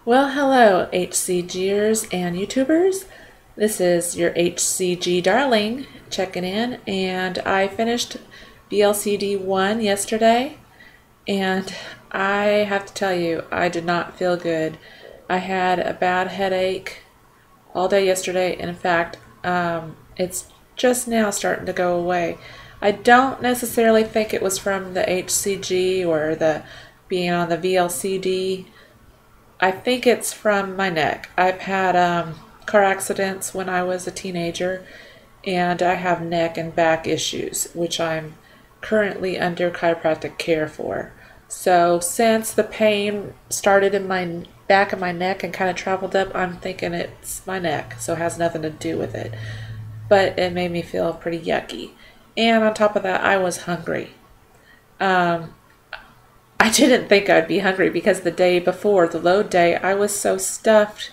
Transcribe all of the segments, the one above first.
Well, hello, HCGers and YouTubers. This is your HCG darling checking in, and I finished VLCD1 yesterday, and I have to tell you, I did not feel good. I had a bad headache all day yesterday, and in fact, it's just now starting to go away. I don't necessarily think it was from the HCG or the being on the VLCD. I think it's from my neck. I've had car accidents when I was a teenager, and I have neck and back issues, which I'm currently under chiropractic care for. So since the pain started in my back of my neck and kind of traveled up, I'm thinking it's my neck, so it has nothing to do with it. But it made me feel pretty yucky. And on top of that, I was hungry. Um, I didn't think I'd be hungry because the day before, the load day, I was so stuffed,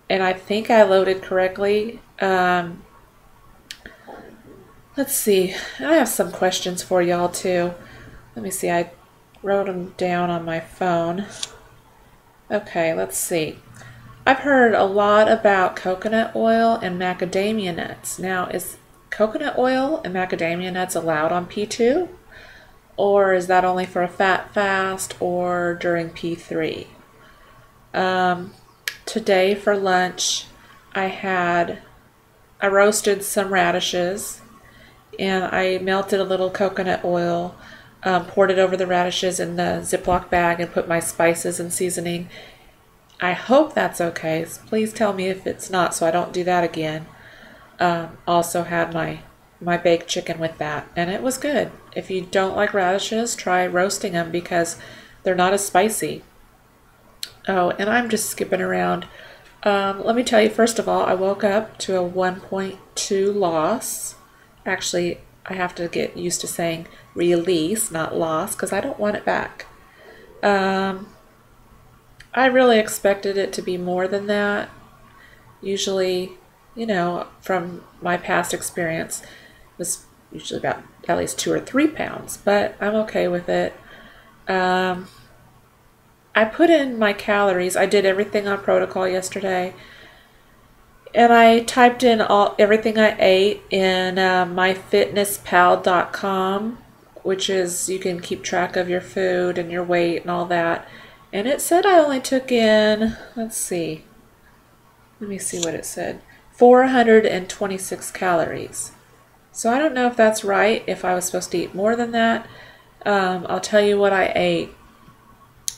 and I think I loaded correctly. Let's see. I have some questions for y'all too. Let me see. I wrote them down on my phone. Okay, let's see. I've heard a lot about coconut oil and macadamia nuts. Now, is coconut oil and macadamia nuts allowed on P2? Or is that only for a fat fast or during P3? Today for lunch, I roasted some radishes, and I melted a little coconut oil, poured it over the radishes in the Ziploc bag, and put my spices and seasoning. I hope that's okay. Please tell me if it's not so I don't do that again. Also had my baked chicken with that, and it was good. If you don't like radishes, try roasting them because they're not as spicy. Oh, and I'm just skipping around. Let me tell you, first of all, I woke up to a 1.2 loss. Actually, I have to get used to saying release, not loss, because I don't want it back. I really expected it to be more than that. Usually, from my past experience, it was usually about at least 2 or 3 pounds, but I'm okay with it. I put in my calories. I did everything on protocol yesterday, and I typed in everything I ate in myfitnesspal.com, which is you can keep track of your food and your weight and all that. And it said I only took in, let me see what it said, 426 calories. So I don't know if that's right, if I was supposed to eat more than that. I'll tell you what I ate.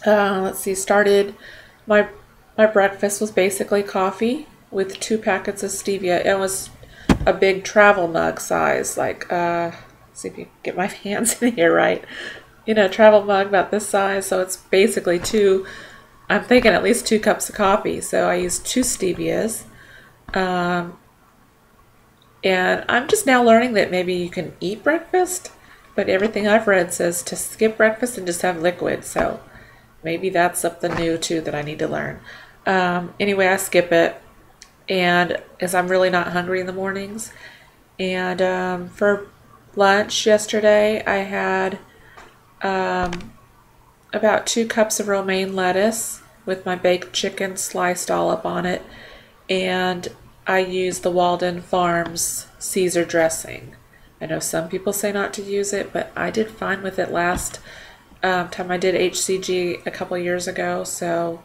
Let's see, my breakfast was basically coffee with 2 packets of stevia. It was a big travel mug size, like, see if you can get my hands in here right. Travel mug about this size, so it's basically I'm thinking at least 2 cups of coffee. So I used 2 stevias. And I'm just now learning that maybe you can eat breakfast, but everything I've read says to skip breakfast and just have liquid. So maybe that's something new too that I need to learn. Anyway, I skip it, and as I'm really not hungry in the mornings. And for lunch yesterday, I had about 2 cups of romaine lettuce with my baked chicken sliced all up on it, and I used the Walden Farms Caesar dressing. I know some people say not to use it, but I did fine with it last time I did HCG a couple years ago, so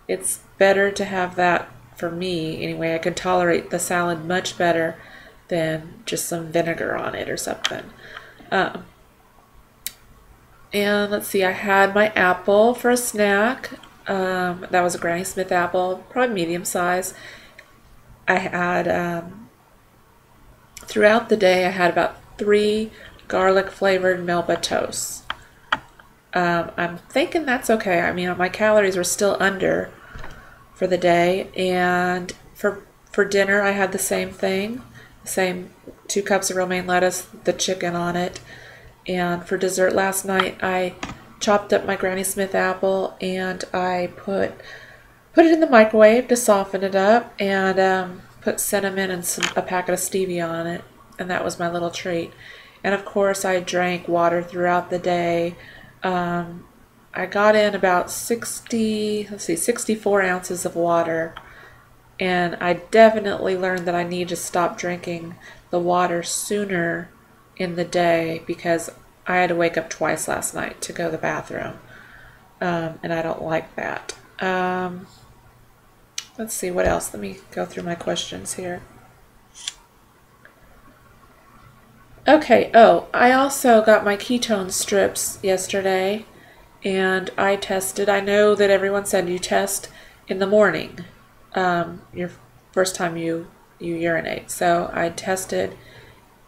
it's better to have that for me. Anyway, I can tolerate the salad much better than just some vinegar on it or something. And let's see, I had my apple for a snack. That was a Granny Smith apple, probably medium size. I had, throughout the day, I had about 3 garlic flavored Melba toasts. I'm thinking that's okay. I mean, my calories were still under for the day, and for dinner I had the same thing, the same 2 cups of romaine lettuce, the chicken on it. And for dessert last night, I chopped up my Granny Smith apple, and I put it in the microwave to soften it up, and put cinnamon and a packet of stevia on it, and that was my little treat. And of course, I drank water throughout the day. I got in about 64 ounces of water, and I definitely learned that I need to stop drinking the water sooner in the day because I had to wake up twice last night to go to the bathroom, and I don't like that. Let's see what else. Let me go through my questions here. Okay, oh, I also got my ketone strips yesterday, and I tested. I know that everyone said you test in the morning, your first time you urinate. So I tested,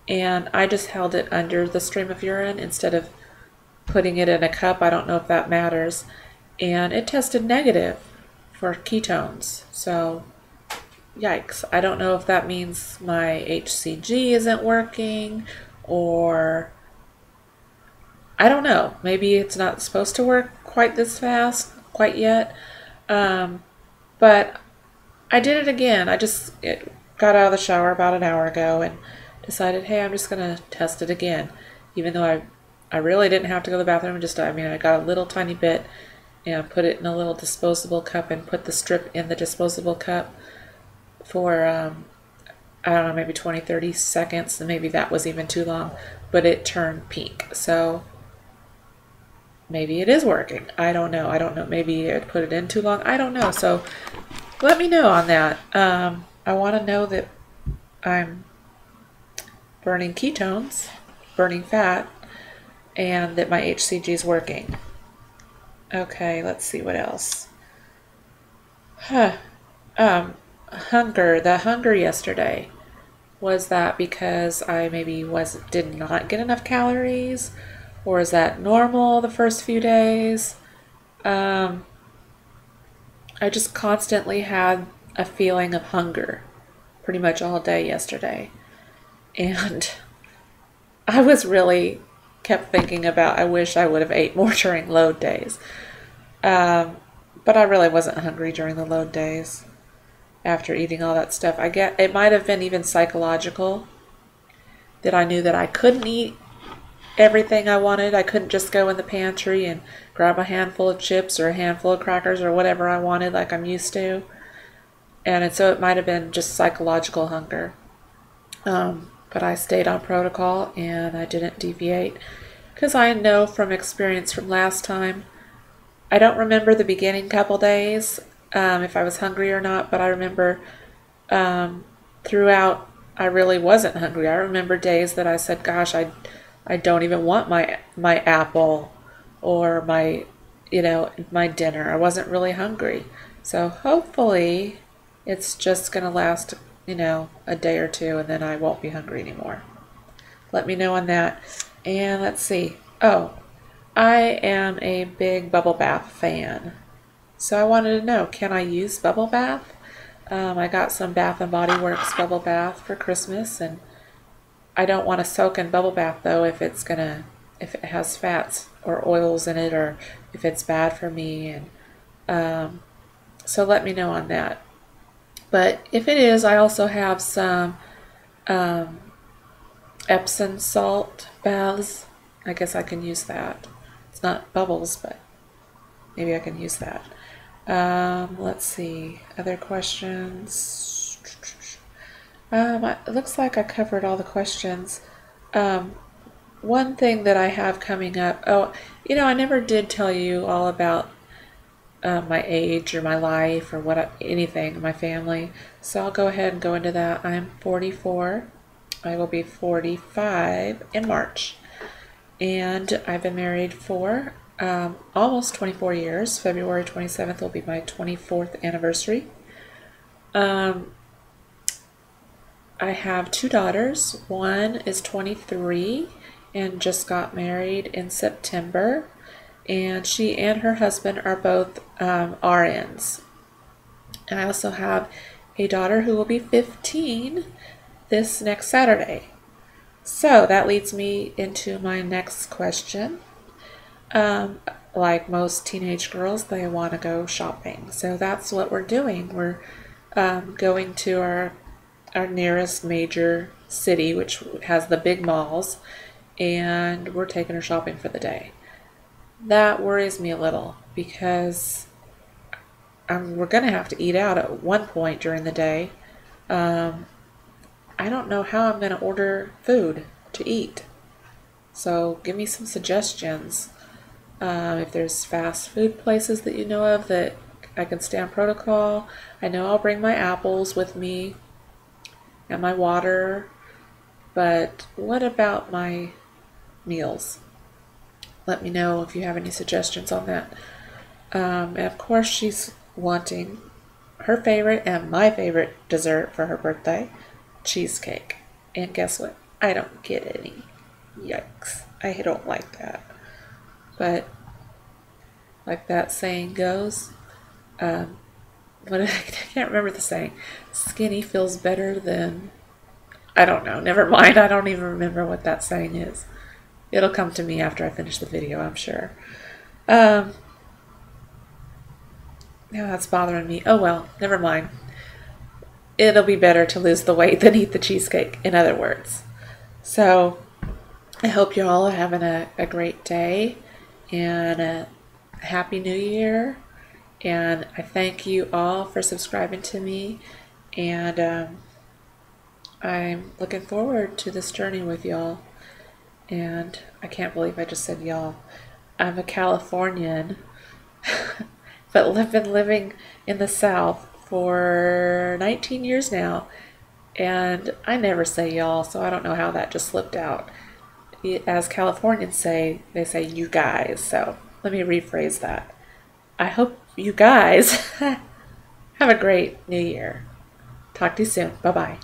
and I just held it under the stream of urine instead of putting it in a cup. I don't know if that matters. And it tested negative for ketones. So, yikes. I don't know if that means my HCG isn't working, or I don't know. Maybe it's not supposed to work quite this fast, quite yet. But I did it again. Got out of the shower about an hour ago and decided, hey, I'm just going to test it again. Even though I really didn't have to go to the bathroom. I got a little tiny bit and put it in a little disposable cup and put the strip in the disposable cup for, I don't know, maybe 20, 30 seconds. And maybe that was even too long. But it turned pink. So maybe it is working. I don't know. Maybe I put it in too long. I don't know. So let me know on that. I want to know that I'm burning ketones, burning fat, and that my HCG is working. Okay, let's see what else. Hunger. The hunger yesterday, was that because I maybe did not get enough calories, or is that normal the first few days? I just constantly had a feeling of hunger pretty much all day yesterday. And I was really kept thinking about, I wish I would have ate more during load days. But I really wasn't hungry during the load days after eating all that stuff. I get it might have been even psychological that I knew that I couldn't eat everything I wanted. I couldn't just go in the pantry and grab a handful of chips or a handful of crackers or whatever I wanted like I'm used to. And so it might have been just psychological hunger. But I stayed on protocol and I didn't deviate because I know from experience from last time, I don't remember the beginning couple days if I was hungry or not, but I remember throughout I really wasn't hungry. I remember days that I said, gosh, I don't even want my apple or my dinner. I wasn't really hungry. So hopefully it's just going to last, a day or two, and then I won't be hungry anymore. Let me know on that. And let's see. Oh, I am a big bubble bath fan. So I wanted to know, can I use bubble bath? I got some Bath & Body Works bubble bath for Christmas, and I don't want to soak in bubble bath though if it has fats or oils in it, or if it's bad for me. And so let me know on that. But if it is, I also have some Epsom salt baths. I guess I can use that. It's not bubbles, but maybe I can use that. Let's see. Other questions? It looks like I covered all the questions. One thing that I have coming up. Oh, I never did tell you all about my age or my life or anything, my family. So I'll go ahead and go into that. I'm 44. I will be 45 in March. And I've been married for almost 24 years. February 27th will be my 24th anniversary. I have 2 daughters. One is 23 and just got married in September. And she and her husband are both RNs. And I also have a daughter who will be 15 this next Saturday. So that leads me into my next question. Like most teenage girls, they want to go shopping. So that's what we're doing. We're going to our nearest major city, which has the big malls, and we're taking her shopping for the day. that worries me a little because we're going to have to eat out at one point during the day. Um, I don't know how I'm going to order food to eat. So give me some suggestions. If there's fast food places that you know of that I can stay on protocol. I know I'll bring my apples with me and my water, but what about my meals? Let me know if you have any suggestions on that. And of course, she's wanting her favorite and my favorite dessert for her birthday, cheesecake. And guess what? I don't get any. Yikes. I don't like that. But like that saying goes, I can't remember the saying. Skinny feels better than, I don't know. Never mind. I don't even remember what that saying is. It'll come to me after I finish the video, I'm sure. Now that's bothering me. Oh well, never mind. It'll be better to lose the weight than eat the cheesecake, in other words. So I hope you all are having a great day and a happy new year. And I thank you all for subscribing to me. And I'm looking forward to this journey with y'all. And I can't believe I just said y'all. I'm a Californian, but I've been living in the South for 19 years now. And I never say y'all, so I don't know how that just slipped out. As Californians say, they say you guys. So let me rephrase that. I hope you guys have a great new year. Talk to you soon. Bye-bye.